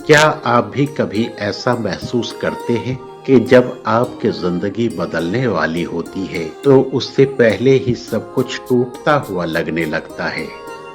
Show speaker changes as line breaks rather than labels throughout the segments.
क्या आप भी कभी ऐसा महसूस करते हैं कि जब आपकी जिंदगी बदलने वाली होती है तो उससे पहले ही सब कुछ टूटता हुआ लगने लगता है।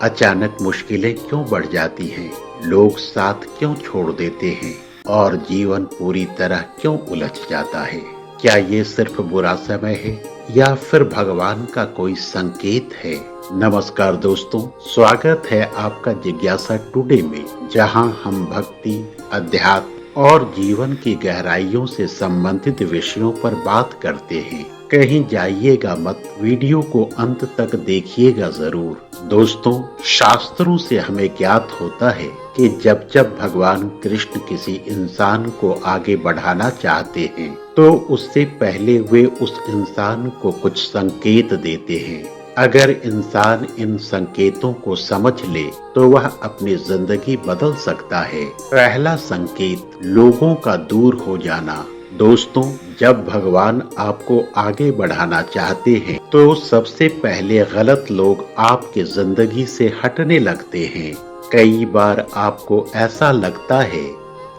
अचानक मुश्किलें क्यों बढ़ जाती हैं, लोग साथ क्यों छोड़ देते हैं और जीवन पूरी तरह क्यों उलझ जाता है। क्या ये सिर्फ बुरा समय है या फिर भगवान का कोई संकेत है। नमस्कार दोस्तों, स्वागत है आपका जिज्ञासा टुडे में, जहां हम भक्ति, अध्यात्म और जीवन की गहराइयों से संबंधित विषयों पर बात करते हैं। कहीं जाइएगा मत, वीडियो को अंत तक देखिएगा जरूर। दोस्तों, शास्त्रों से हमें ज्ञात होता है कि जब जब भगवान कृष्ण किसी इंसान को आगे बढ़ाना चाहते हैं तो उससे पहले वे उस इंसान को कुछ संकेत देते हैं। अगर इंसान इन संकेतों को समझ ले तो वह अपनी जिंदगी बदल सकता है। पहला संकेत, लोगों का दूर हो जाना। दोस्तों, जब भगवान आपको आगे बढ़ाना चाहते हैं तो सबसे पहले गलत लोग आपकी जिंदगी से हटने लगते हैं। कई बार आपको ऐसा लगता है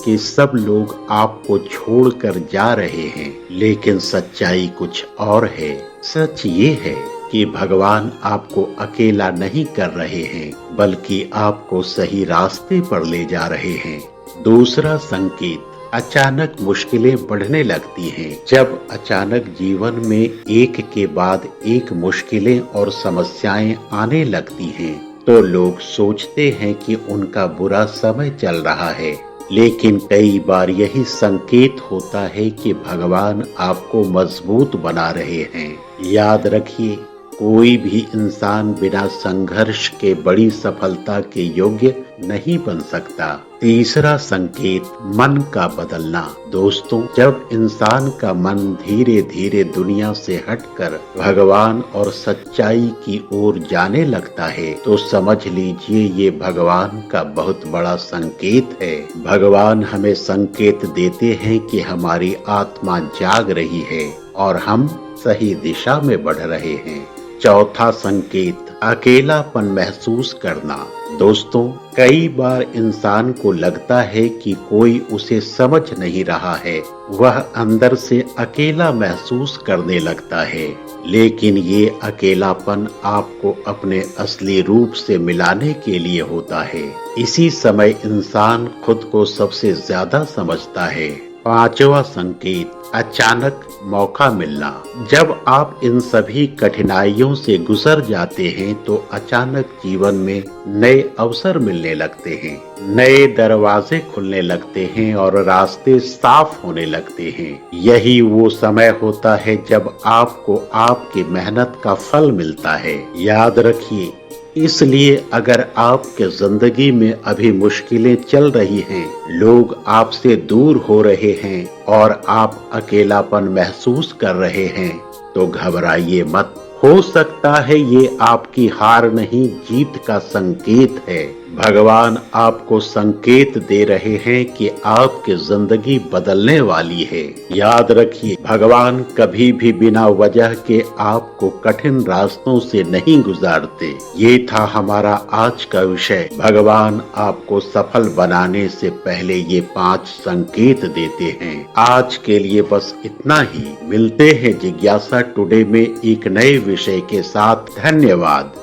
कि सब लोग आपको छोड़कर जा रहे हैं, लेकिन सच्चाई कुछ और है। सच ये है कि भगवान आपको अकेला नहीं कर रहे हैं, बल्कि आपको सही रास्ते पर ले जा रहे हैं। दूसरा संकेत, अचानक मुश्किलें बढ़ने लगती हैं। जब अचानक जीवन में एक के बाद एक मुश्किलें और समस्याएं आने लगती हैं तो लोग सोचते हैं कि उनका बुरा समय चल रहा है, लेकिन कई बार यही संकेत होता है कि भगवान आपको मजबूत बना रहे हैं। याद रखिए, कोई भी इंसान बिना संघर्ष के बड़ी सफलता के योग्य नहीं बन सकता। तीसरा संकेत, मन का बदलना। दोस्तों, जब इंसान का मन धीरे धीरे दुनिया से हटकर भगवान और सच्चाई की ओर जाने लगता है तो समझ लीजिए ये भगवान का बहुत बड़ा संकेत है। भगवान हमें संकेत देते हैं कि हमारी आत्मा जाग रही है और हम सही दिशा में बढ़ रहे हैं। चौथा संकेत, अकेलापन महसूस करना। दोस्तों, कई बार इंसान को लगता है कि कोई उसे समझ नहीं रहा है, वह अंदर से अकेला महसूस करने लगता है, लेकिन ये अकेलापन आपको अपने असली रूप से मिलाने के लिए होता है। इसी समय इंसान खुद को सबसे ज्यादा समझता है। पांचवा संकेत, अचानक मौका मिलना। जब आप इन सभी कठिनाइयों से गुजर जाते हैं तो अचानक जीवन में नए अवसर मिलने लगते हैं, नए दरवाजे खुलने लगते हैं और रास्ते साफ होने लगते हैं। यही वो समय होता है जब आपको आपकी मेहनत का फल मिलता है। याद रखिए, इसलिए अगर आपके जिंदगी में अभी मुश्किलें चल रही हैं, लोग आपसे दूर हो रहे हैं और आप अकेलापन महसूस कर रहे हैं, तो घबराइए मत। हो सकता है ये आपकी हार नहीं, जीत का संकेत है। भगवान आपको संकेत दे रहे हैं कि आपकी जिंदगी बदलने वाली है। याद रखिए, भगवान कभी भी बिना वजह के आपको कठिन रास्तों से नहीं गुजारते। ये था हमारा आज का विषय। भगवान आपको सफल बनाने से पहले ये 5 संकेत देते हैं। आज के लिए बस इतना ही। मिलते हैं जिज्ञासा टुडे में एक नए विषय के साथ। धन्यवाद।